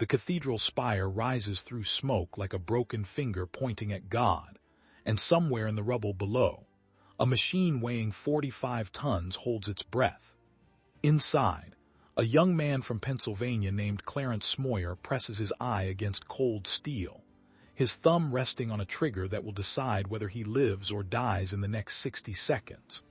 The cathedral spire rises through smoke like a broken finger pointing at God, and somewhere in the rubble below, a machine weighing 45 tons holds its breath. Inside, a young man from Pennsylvania named Clarence Smoyer presses his eye against cold steel, his thumb resting on a trigger that will decide whether he lives or dies in the next 60 seconds.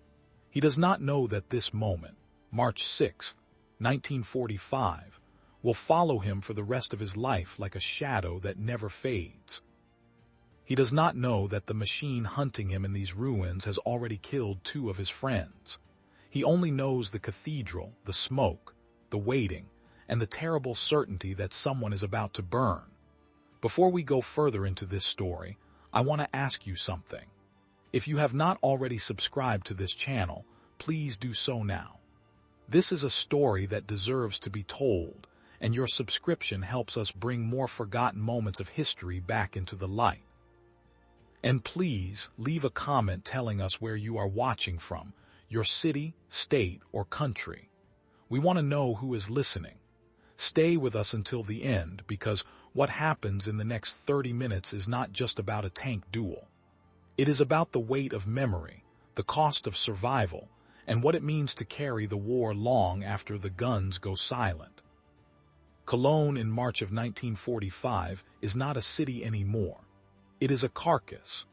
He does not know that this moment, March 6, 1945, will follow him for the rest of his life like a shadow that never fades. He does not know that the machine hunting him in these ruins has already killed 2 of his friends. He only knows the cathedral, the smoke, the waiting, and the terrible certainty that someone is about to burn. Before we go further into this story, I want to ask you something. If you have not already subscribed to this channel, please do so now. This is a story that deserves to be told, and your subscription helps us bring more forgotten moments of history back into the light. And please leave a comment telling us where you are watching from, your city, state, or country. We want to know who is listening. Stay with us until the end, because what happens in the next 30 minutes is not just about a tank duel. It is about the weight of memory, the cost of survival, and what it means to carry the war long after the guns go silent. Cologne in March of 1945 is not a city anymore. It is a carcass.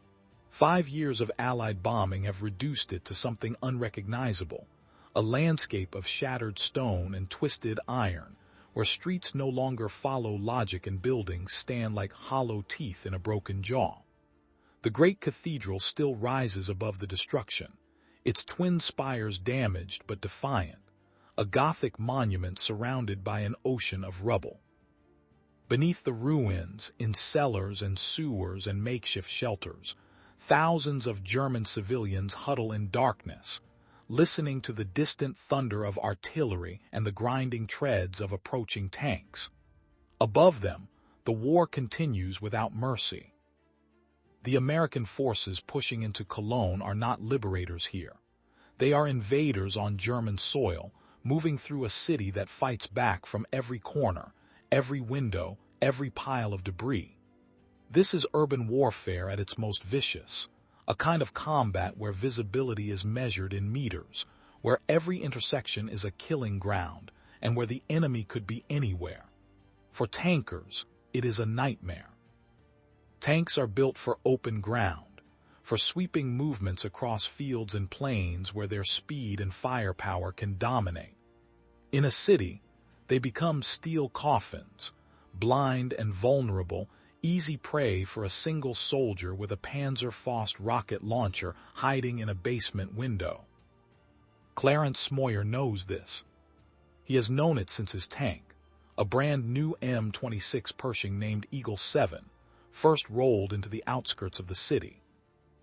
5 years of Allied bombing have reduced it to something unrecognizable, a landscape of shattered stone and twisted iron, where streets no longer follow logic and buildings stand like hollow teeth in a broken jaw. The great cathedral still rises above the destruction, its twin spires damaged but defiant, a Gothic monument surrounded by an ocean of rubble. Beneath the ruins, in cellars and sewers and makeshift shelters, thousands of German civilians huddle in darkness, listening to the distant thunder of artillery and the grinding treads of approaching tanks. Above them, the war continues without mercy. The American forces pushing into Cologne are not liberators here. They are invaders on German soil, moving through a city that fights back from every corner, every window, every pile of debris. This is urban warfare at its most vicious, a kind of combat where visibility is measured in meters, where every intersection is a killing ground, and where the enemy could be anywhere. For tankers, it is a nightmare. Tanks are built for open ground, for sweeping movements across fields and plains where their speed and firepower can dominate. In a city, they become steel coffins, blind and vulnerable, easy prey for a single soldier with a Panzer rocket launcher hiding in a basement window. Clarence Smoyer knows this. He has known it since his tank, a brand new M26 Pershing named Eagle 7, first rolled into the outskirts of the city.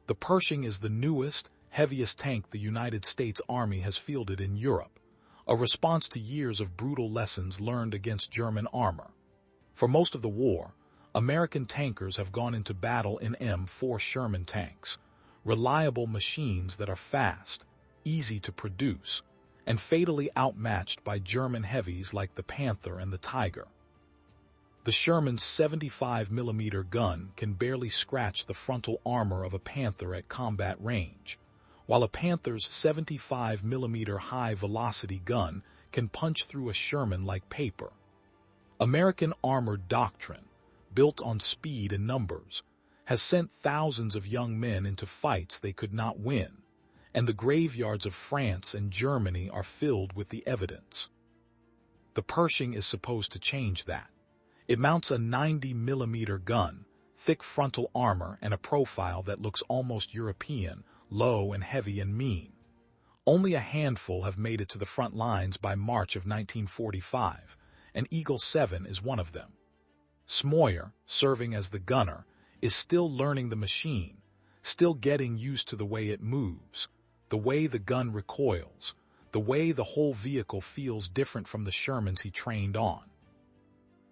The Pershing is the newest, heaviest tank the United States Army has fielded in Europe, a response to years of brutal lessons learned against German armor. For most of the war, American tankers have gone into battle in M4 Sherman tanks, reliable machines that are fast, easy to produce, and fatally outmatched by German heavies like the Panther and the Tiger. The Sherman's 75mm gun can barely scratch the frontal armor of a Panther at combat range, while a Panther's 75mm high-velocity gun can punch through a Sherman like paper. American armored doctrine, built on speed and numbers, has sent thousands of young men into fights they could not win, and the graveyards of France and Germany are filled with the evidence. The Pershing is supposed to change that. It mounts a 90mm gun, thick frontal armor, and a profile that looks almost European, low and heavy and mean. Only a handful have made it to the front lines by March of 1945, and Eagle 7 is one of them. Smoyer, serving as the gunner, is still learning the machine, still getting used to the way it moves, the way the gun recoils, the way the whole vehicle feels different from the Shermans he trained on.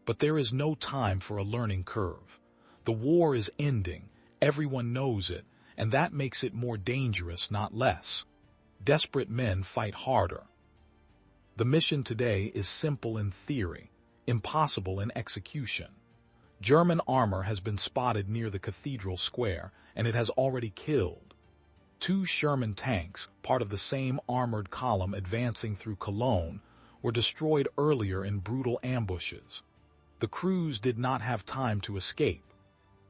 But there is no time for a learning curve. The war is ending, everyone knows it, and that makes it more dangerous, not less. Desperate men fight harder. The mission today is simple in theory. impossible in execution. German armor has been spotted near the Cathedral Square, and it has already killed 2 Sherman tanks, part of the same armored column advancing through Cologne, were destroyed earlier in brutal ambushes. The crews did not have time to escape.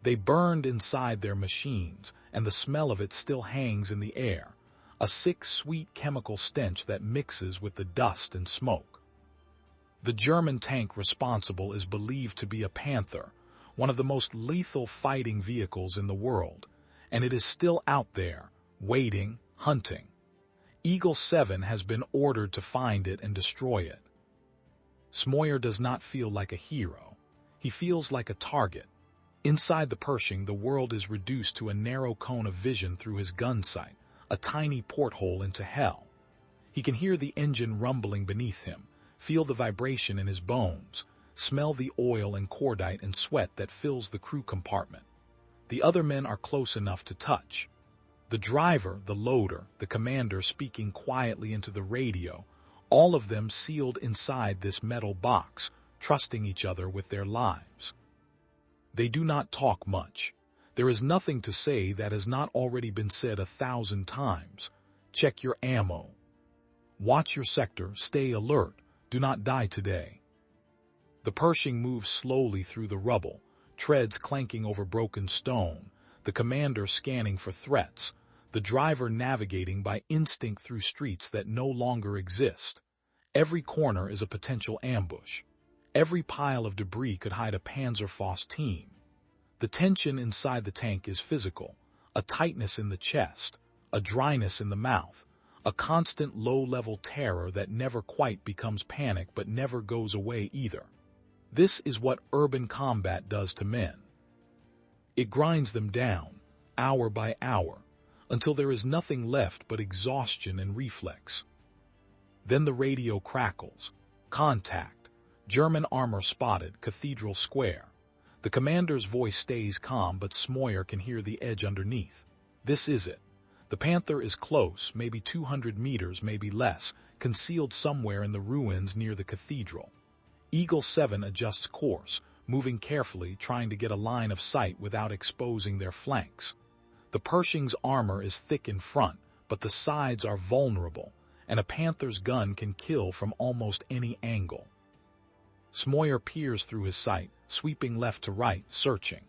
They burned inside their machines, and the smell of it still hangs in the air, a sick, sweet chemical stench that mixes with the dust and smoke. The German tank responsible is believed to be a Panther, one of the most lethal fighting vehicles in the world, and it is still out there, waiting, hunting. Eagle 7 has been ordered to find it and destroy it. Smoyer does not feel like a hero. He feels like a target. Inside the Pershing, the world is reduced to a narrow cone of vision through his gun sight, a tiny porthole into hell. He can hear the engine rumbling beneath him, feel the vibration in his bones, smell the oil and cordite and sweat that fills the crew compartment. The other men are close enough to touch. The driver, the loader, the commander speaking quietly into the radio, all of them sealed inside this metal box, trusting each other with their lives. They do not talk much. There is nothing to say that has not already been said 1,000 times. Check your ammo. Watch your sector, stay alert, do not die today. The Pershing moves slowly through the rubble, treads clanking over broken stone, the commander scanning for threats, the driver navigating by instinct through streets that no longer exist. Every corner is a potential ambush. Every pile of debris could hide a Panzer team. The tension inside the tank is physical, a tightness in the chest, a dryness in the mouth, a constant low-level terror that never quite becomes panic but never goes away either. This is what urban combat does to men. It grinds them down, hour by hour, until there is nothing left but exhaustion and reflex. Then the radio crackles. Contact. German armor spotted, Cathedral Square. The commander's voice stays calm, but Smoyer can hear the edge underneath. This is it. The Panther is close, maybe 200 meters, maybe less, concealed somewhere in the ruins near the cathedral. Eagle 7 adjusts course, moving carefully, trying to get a line of sight without exposing their flanks. The Pershing's armor is thick in front, but the sides are vulnerable, and a Panther's gun can kill from almost any angle. Smoyer peers through his sight, sweeping left to right, searching.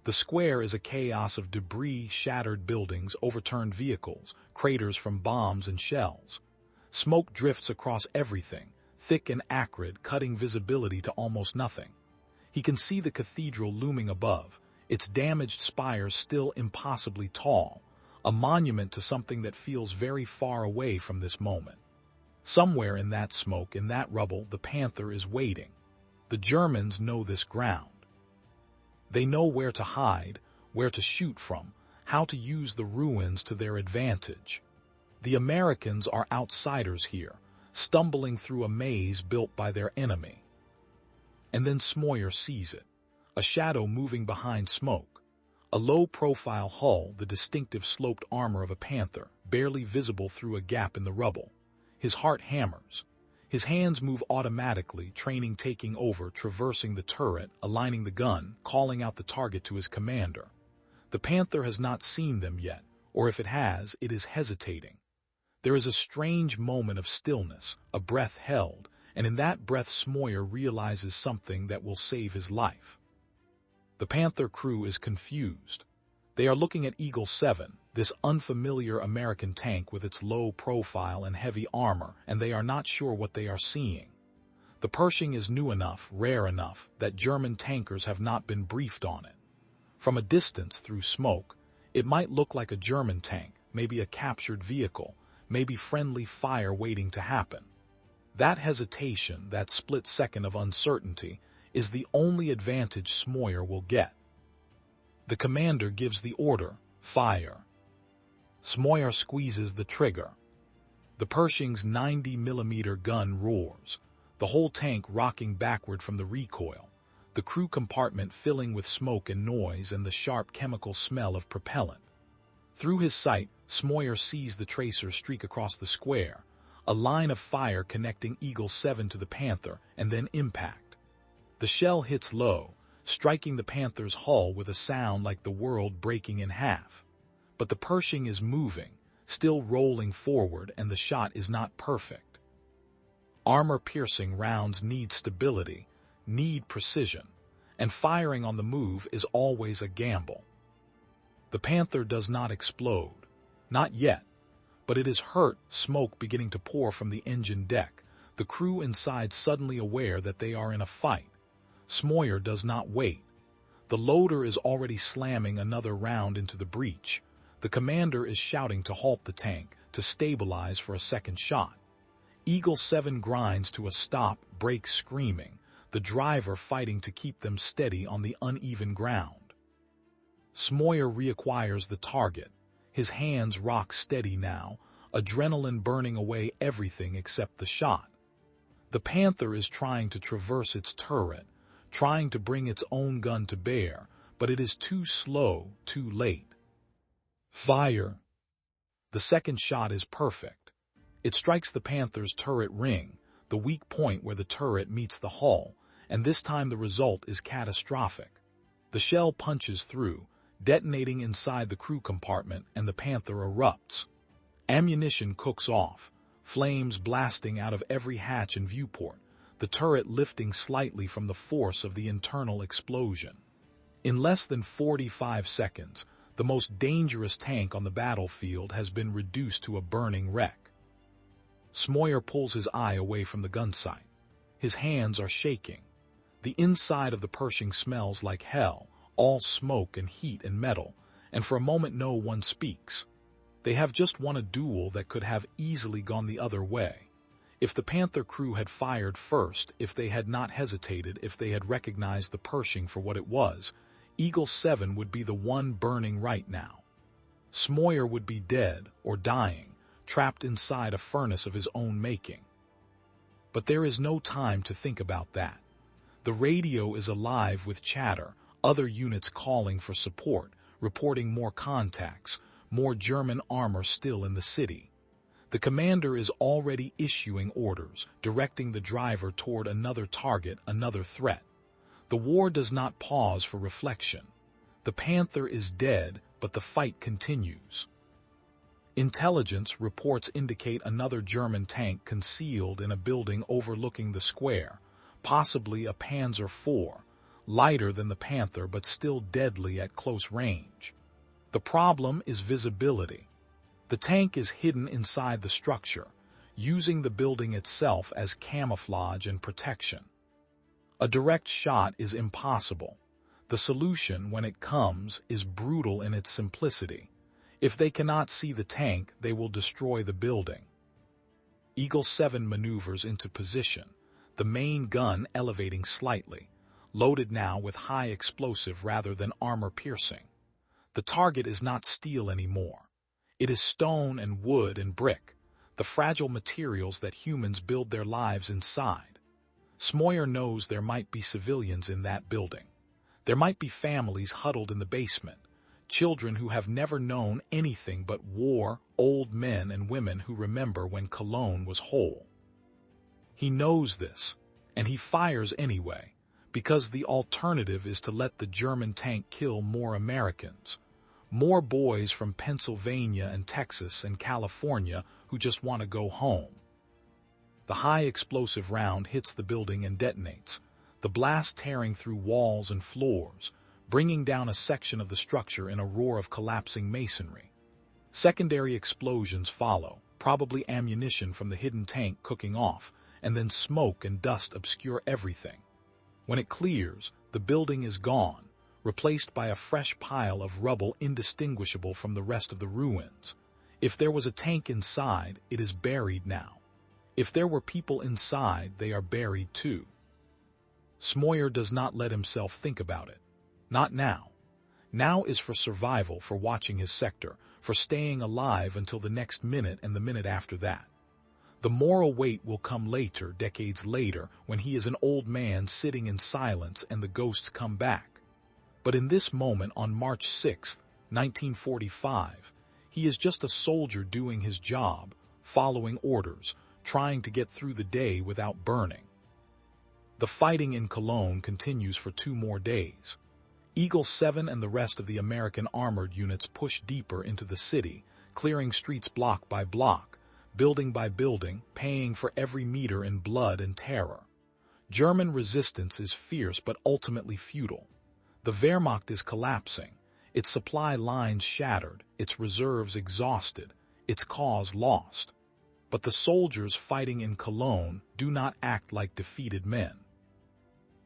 The square is a chaos of debris, shattered buildings, overturned vehicles, craters from bombs and shells. Smoke drifts across everything, thick and acrid, cutting visibility to almost nothing. He can see the cathedral looming above, its damaged spires still impossibly tall, a monument to something that feels very far away from this moment. Somewhere in that smoke, in that rubble, the Panther is waiting. The Germans know this ground. They know where to hide, where to shoot from, how to use the ruins to their advantage. The Americans are outsiders here, stumbling through a maze built by their enemy. And then Smoyer sees it, a shadow moving behind smoke. A low-profile hull, the distinctive sloped armor of a Panther, barely visible through a gap in the rubble. His heart hammers. His hands move automatically, training taking over, traversing the turret, aligning the gun, calling out the target to his commander. The Panther has not seen them yet, or if it has, it is hesitating. There is a strange moment of stillness, a breath held, and in that breath Smoyer realizes something that will save his life. The Panther crew is confused. They are looking at Eagle 7, this unfamiliar American tank with its low profile and heavy armor, and they are not sure what they are seeing. The Pershing is new enough, rare enough, that German tankers have not been briefed on it. From a distance through smoke, it might look like a German tank, maybe a captured vehicle, maybe friendly fire waiting to happen. That hesitation, that split second of uncertainty, is the only advantage Smoyer will get. The commander gives the order, fire. Smoyer squeezes the trigger. The Pershing's 90mm gun roars, the whole tank rocking backward from the recoil, the crew compartment filling with smoke and noise and the sharp chemical smell of propellant. Through his sight, Smoyer sees the tracer streak across the square, a line of fire connecting Eagle 7 to the Panther, and then impact. The shell hits low, striking the Panther's hull with a sound like the world breaking in half. But the Pershing is moving, still rolling forward, and the shot is not perfect. Armor-piercing rounds need stability, need precision, and firing on the move is always a gamble. The Panther does not explode. Not yet. But it is hurt, smoke beginning to pour from the engine deck, the crew inside suddenly aware that they are in a fight. Smoyer does not wait. The loader is already slamming another round into the breech. The commander is shouting to halt the tank, to stabilize for a second shot. Eagle 7 grinds to a stop, brakes screaming, the driver fighting to keep them steady on the uneven ground. Smoyer reacquires the target. His hands rock steady now, adrenaline burning away everything except the shot. The Panther is trying to traverse its turret, trying to bring its own gun to bear, but it is too slow, too late. Fire! The second shot is perfect. It strikes the Panther's turret ring, the weak point where the turret meets the hull, and this time the result is catastrophic. The shell punches through, detonating inside the crew compartment, and the Panther erupts. Ammunition cooks off, flames blasting out of every hatch and viewport, the turret lifting slightly from the force of the internal explosion. In less than 45 seconds, the most dangerous tank on the battlefield has been reduced to a burning wreck. Smoyer pulls his eye away from the gun sight. His hands are shaking. The inside of the Pershing smells like hell, all smoke and heat and metal, and for a moment no one speaks. They have just won a duel that could have easily gone the other way. If the Panther crew had fired first, if they had not hesitated, if they had recognized the Pershing for what it was, Eagle 7 would be the one burning right now. Smoyer would be dead or dying, trapped inside a furnace of his own making. But there is no time to think about that. The radio is alive with chatter, other units calling for support, reporting more contacts, more German armor still in the city. The commander is already issuing orders, directing the driver toward another target, another threat. The war does not pause for reflection. The Panther is dead, but the fight continues. Intelligence reports indicate another German tank concealed in a building overlooking the square, possibly a Panzer IV, lighter than the Panther but still deadly at close range. The problem is visibility. The tank is hidden inside the structure, using the building itself as camouflage and protection. A direct shot is impossible. The solution, when it comes, is brutal in its simplicity. If they cannot see the tank, they will destroy the building. Eagle 7 maneuvers into position, the main gun elevating slightly, loaded now with high explosive rather than armor-piercing. The target is not steel anymore. It is stone and wood and brick, the fragile materials that humans build their lives inside. Smoyer knows there might be civilians in that building. There might be families huddled in the basement, children who have never known anything but war, old men and women who remember when Cologne was whole. He knows this, and he fires anyway, because the alternative is to let the German tank kill more Americans, more boys from Pennsylvania and Texas and California who just want to go home. The high explosive round hits the building and detonates, the blast tearing through walls and floors, bringing down a section of the structure in a roar of collapsing masonry. Secondary explosions follow, probably ammunition from the hidden tank cooking off, and then smoke and dust obscure everything. When it clears, the building is gone, replaced by a fresh pile of rubble indistinguishable from the rest of the ruins. If there was a tank inside, it is buried now. If there were people inside, they are buried too. Smoyer does not let himself think about it. Not now. Now is for survival, for watching his sector, for staying alive until the next minute and the minute after that. The moral weight will come later, decades later, when he is an old man sitting in silence and the ghosts come back. But in this moment, on March 6, 1945, he is just a soldier doing his job, following orders, trying to get through the day without burning. The fighting in Cologne continues for 2 more days. Eagle 7 and the rest of the American armored units push deeper into the city, clearing streets block by block, building by building, paying for every meter in blood and terror. German resistance is fierce but ultimately futile. The Wehrmacht is collapsing, its supply lines shattered, its reserves exhausted, its cause lost. But the soldiers fighting in Cologne do not act like defeated men.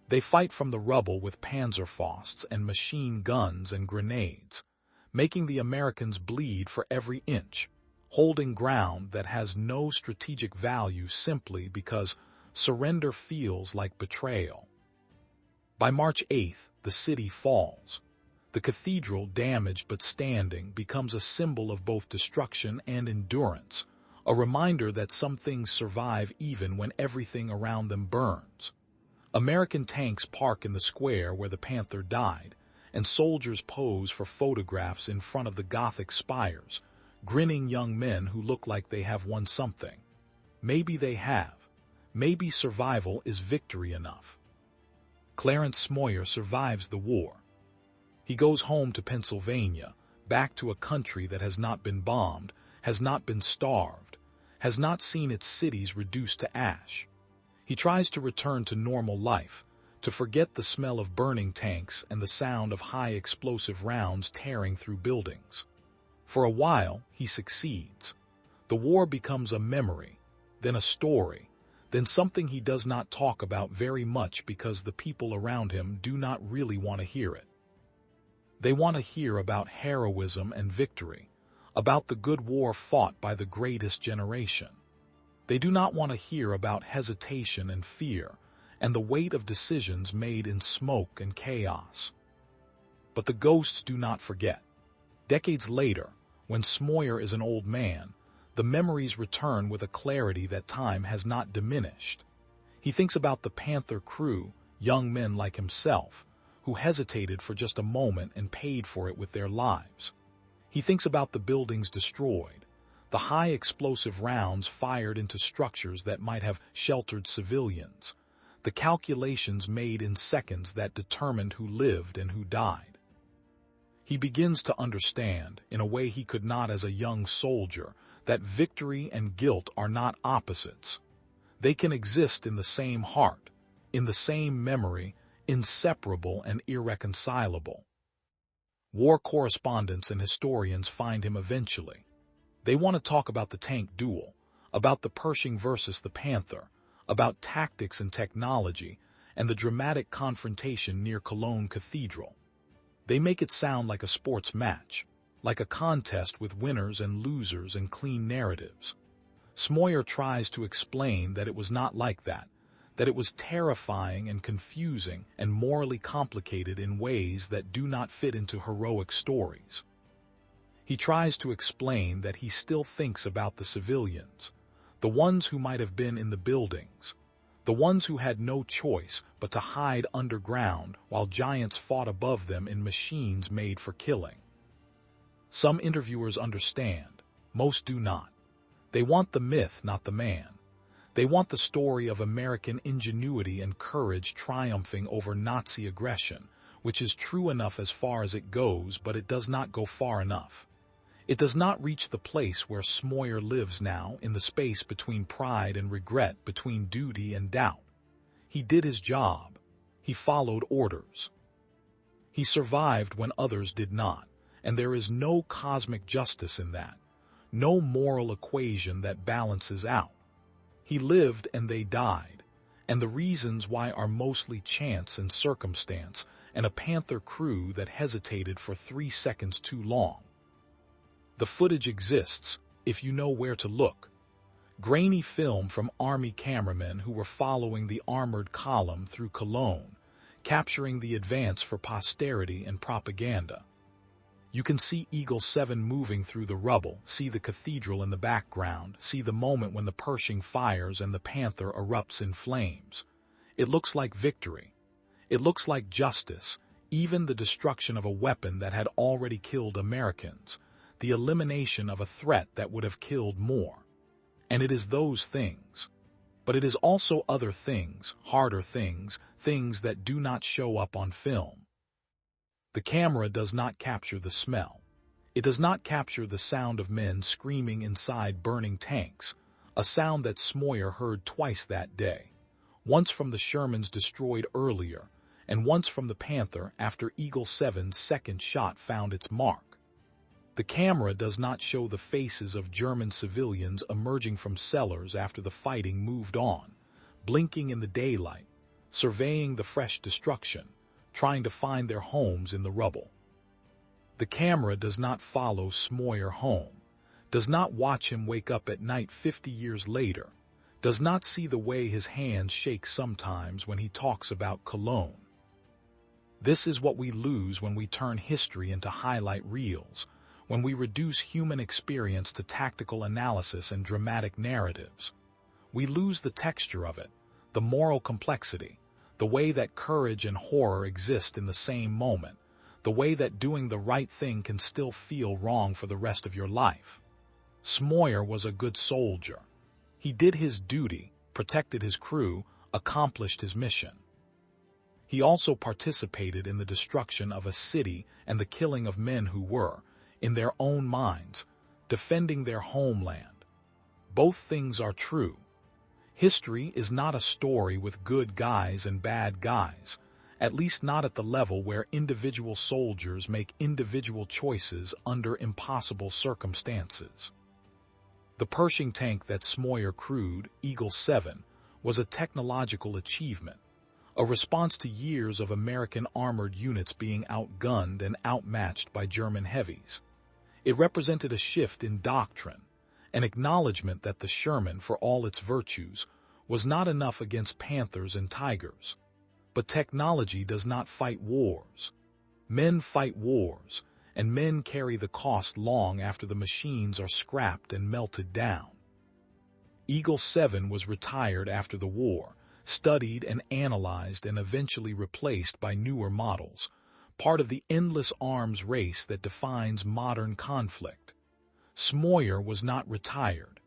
They fight from the rubble with Panzerfausts and machine guns and grenades, making the Americans bleed for every inch, holding ground that has no strategic value simply because surrender feels like betrayal. By March 8th, the city falls. The cathedral, damaged but standing, becomes a symbol of both destruction and endurance, a reminder that some things survive even when everything around them burns. American tanks park in the square where the Panther died, and soldiers pose for photographs in front of the Gothic spires, grinning young men who look like they have won something. Maybe they have. Maybe survival is victory enough. Clarence Smoyer survives the war. He goes home to Pennsylvania, back to a country that has not been bombed, has not been starved, has not seen its cities reduced to ash. He tries to return to normal life, to forget the smell of burning tanks and the sound of high explosive rounds tearing through buildings. For a while, he succeeds. The war becomes a memory, then a story, then something he does not talk about very much because the people around him do not really want to hear it. They want to hear about heroism and victory, about the good war fought by the greatest generation. They do not want to hear about hesitation and fear, and the weight of decisions made in smoke and chaos. But the ghosts do not forget. Decades later, when Smoyer is an old man, the memories return with a clarity that time has not diminished. He thinks about the Panther crew, young men like himself, who hesitated for just a moment and paid for it with their lives. He thinks about the buildings destroyed, the high explosive rounds fired into structures that might have sheltered civilians, the calculations made in seconds that determined who lived and who died. He begins to understand, in a way he could not as a young soldier, that victory and guilt are not opposites. They can exist in the same heart, in the same memory, inseparable and irreconcilable. War correspondents and historians find him eventually. They want to talk about the tank duel, about the Pershing versus the Panther, about tactics and technology, and the dramatic confrontation near Cologne Cathedral. They make it sound like a sports match, like a contest with winners and losers and clean narratives. Smoyer tries to explain that it was not like that it was terrifying and confusing and morally complicated in ways that do not fit into heroic stories. He tries to explain that he still thinks about the civilians, the ones who might have been in the buildings, the ones who had no choice but to hide underground while giants fought above them in machines made for killing. Some interviewers understand, most do not. They want the myth, not the man. They want the story of American ingenuity and courage triumphing over Nazi aggression, which is true enough as far as it goes, but it does not go far enough. It does not reach the place where Smoyer lives now, in the space between pride and regret, between duty and doubt. He did his job. He followed orders. He survived when others did not, and there is no cosmic justice in that, no moral equation that balances out. He lived and they died, and the reasons why are mostly chance and circumstance, and a Panther crew that hesitated for 3 seconds too long. The footage exists, if you know where to look. Grainy film from Army cameramen who were following the armored column through Cologne, capturing the advance for posterity and propaganda. You can see Eagle 7 moving through the rubble, see the cathedral in the background, see the moment when the Pershing fires and the Panther erupts in flames. It looks like victory. It looks like justice, even the destruction of a weapon that had already killed Americans, the elimination of a threat that would have killed more. And it is those things. But it is also other things, harder things, things that do not show up on film. The camera does not capture the smell. It does not capture the sound of men screaming inside burning tanks, a sound that Smoyer heard twice that day, once from the Shermans destroyed earlier, and once from the Panther after Eagle 7's second shot found its mark. The camera does not show the faces of German civilians emerging from cellars after the fighting moved on, blinking in the daylight, surveying the fresh destruction, trying to find their homes in the rubble. The camera does not follow Smoyer home, does not watch him wake up at night 50 years later, does not see the way his hands shake sometimes when he talks about Cologne. This is what we lose when we turn history into highlight reels, when we reduce human experience to tactical analysis and dramatic narratives. We lose the texture of it, the moral complexity, the way that courage and horror exist in the same moment, the way that doing the right thing can still feel wrong for the rest of your life. Smoyer was a good soldier. He did his duty, protected his crew, accomplished his mission. He also participated in the destruction of a city and the killing of men who were, in their own minds, defending their homeland. Both things are true. History is not a story with good guys and bad guys, at least not at the level where individual soldiers make individual choices under impossible circumstances. The Pershing tank that Smoyer crewed, Eagle 7, was a technological achievement, a response to years of American armored units being outgunned and outmatched by German heavies. It represented a shift in doctrine, an acknowledgement that the Sherman, for all its virtues, was not enough against Panthers and Tigers. But technology does not fight wars. Men fight wars, and men carry the cost long after the machines are scrapped and melted down. Eagle 7 was retired after the war, studied and analyzed and eventually replaced by newer models, part of the endless arms race that defines modern conflict. Smoyer was not retired.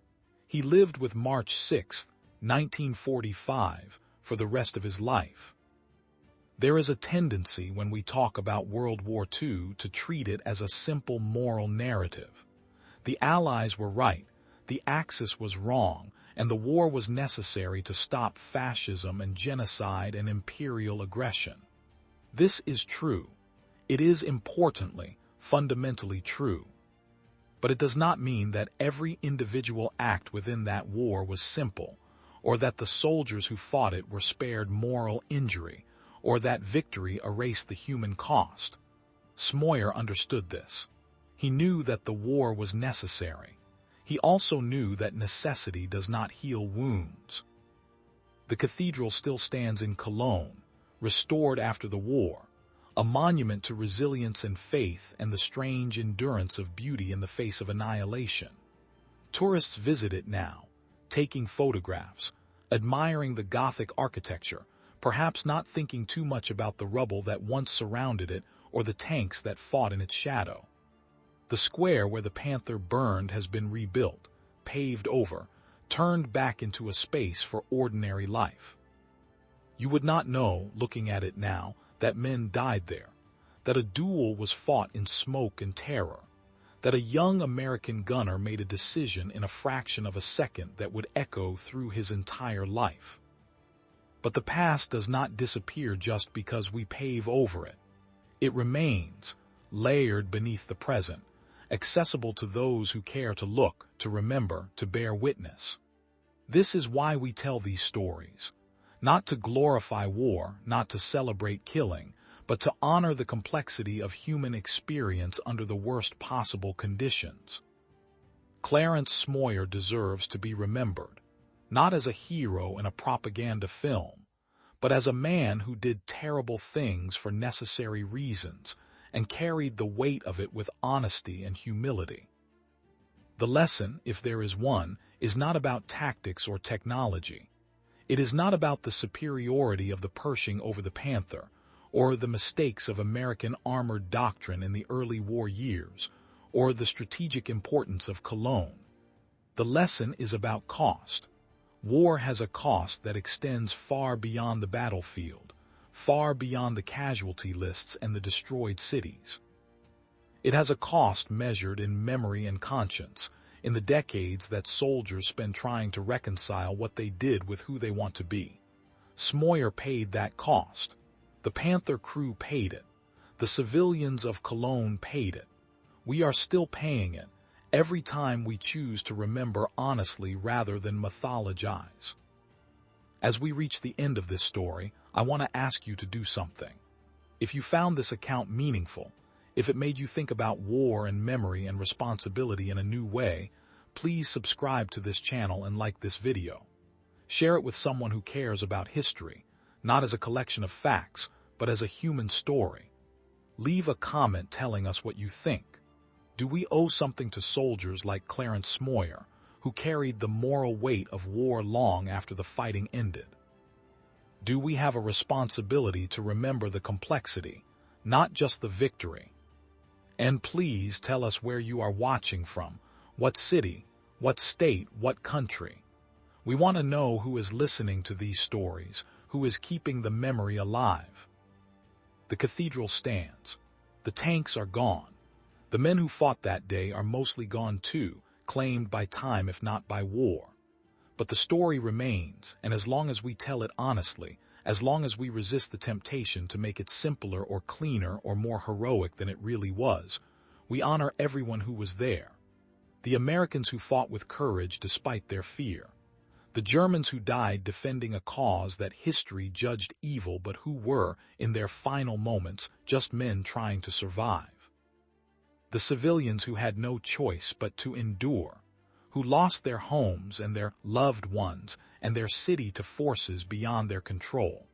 He lived with March 6, 1945, for the rest of his life. There is a tendency when we talk about World War II to treat it as a simple moral narrative. The Allies were right, the Axis was wrong, and the war was necessary to stop fascism and genocide and imperial aggression. This is true. It is importantly, fundamentally true. But it does not mean that every individual act within that war was simple, or that the soldiers who fought it were spared moral injury, or that victory erased the human cost. Smoyer understood this. He knew that the war was necessary. He also knew that necessity does not heal wounds. The cathedral still stands in Cologne, restored after the war, a monument to resilience and faith and the strange endurance of beauty in the face of annihilation. Tourists visit it now, taking photographs, admiring the Gothic architecture, perhaps not thinking too much about the rubble that once surrounded it or the tanks that fought in its shadow. The square where the Panther burned has been rebuilt, paved over, turned back into a space for ordinary life. You would not know, looking at it now, that men died there, that a duel was fought in smoke and terror, that a young American gunner made a decision in a fraction of a second that would echo through his entire life. But the past does not disappear just because we pave over it. It remains, layered beneath the present, accessible to those who care to look, to remember, to bear witness. This is why we tell these stories. Not to glorify war, not to celebrate killing, but to honor the complexity of human experience under the worst possible conditions. Clarence Smoyer deserves to be remembered, not as a hero in a propaganda film, but as a man who did terrible things for necessary reasons and carried the weight of it with honesty and humility. The lesson, if there is one, is not about tactics or technology. It is not about the superiority of the Pershing over the Panther, or the mistakes of American armored doctrine in the early war years, or the strategic importance of Cologne. The lesson is about cost. War has a cost that extends far beyond the battlefield, far beyond the casualty lists and the destroyed cities. It has a cost measured in memory and conscience, in the decades that soldiers spend trying to reconcile what they did with who they want to be. Smoyer paid that cost. The Panther crew paid it. The civilians of Cologne paid it. We are still paying it, every time we choose to remember honestly rather than mythologize. As we reach the end of this story, I want to ask you to do something. If you found this account meaningful, if it made you think about war and memory and responsibility in a new way, please subscribe to this channel and like this video. Share it with someone who cares about history, not as a collection of facts, but as a human story. Leave a comment telling us what you think. Do we owe something to soldiers like Clarence Smoyer, who carried the moral weight of war long after the fighting ended? Do we have a responsibility to remember the complexity, not just the victory? And please tell us where you are watching from, what city, what state, what country. We want to know who is listening to these stories, who is keeping the memory alive. The cathedral stands. The tanks are gone. The men who fought that day are mostly gone too, claimed by time if not by war. But the story remains, and as long as we tell it honestly, as long as we resist the temptation to make it simpler or cleaner or more heroic than it really was, we honor everyone who was there. The Americans who fought with courage despite their fear. The Germans who died defending a cause that history judged evil but who were, in their final moments, just men trying to survive. The civilians who had no choice but to endure, who lost their homes and their loved ones and their city to forces beyond their control.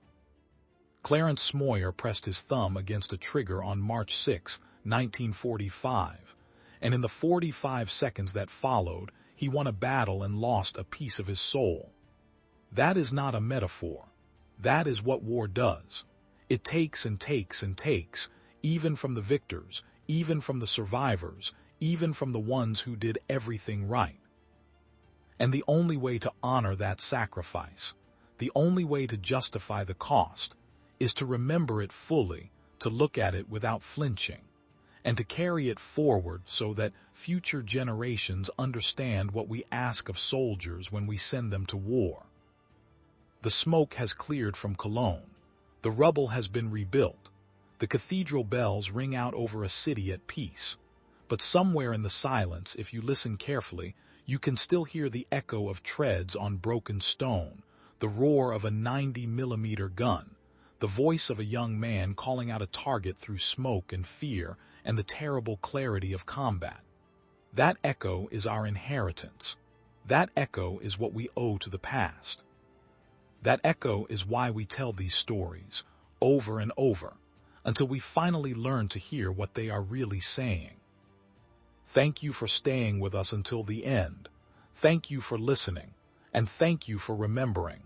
Clarence Smoyer pressed his thumb against a trigger on March 6, 1945, and in the 45 seconds that followed, he won a battle and lost a piece of his soul. That is not a metaphor. That is what war does. It takes and takes and takes, even from the victors, even from the survivors, even from the ones who did everything right. And the only way to honor that sacrifice, the only way to justify the cost, is to remember it fully, to look at it without flinching, and to carry it forward so that future generations understand what we ask of soldiers when we send them to war. The smoke has cleared from Cologne. The rubble has been rebuilt. The cathedral bells ring out over a city at peace. But somewhere in the silence, if you listen carefully, you can still hear the echo of treads on broken stone, the roar of a 90mm gun, the voice of a young man calling out a target through smoke and fear, and the terrible clarity of combat. That echo is our inheritance. That echo is what we owe to the past. That echo is why we tell these stories, over and over, until we finally learn to hear what they are really saying. Thank you for staying with us until the end. Thank you for listening, and thank you for remembering.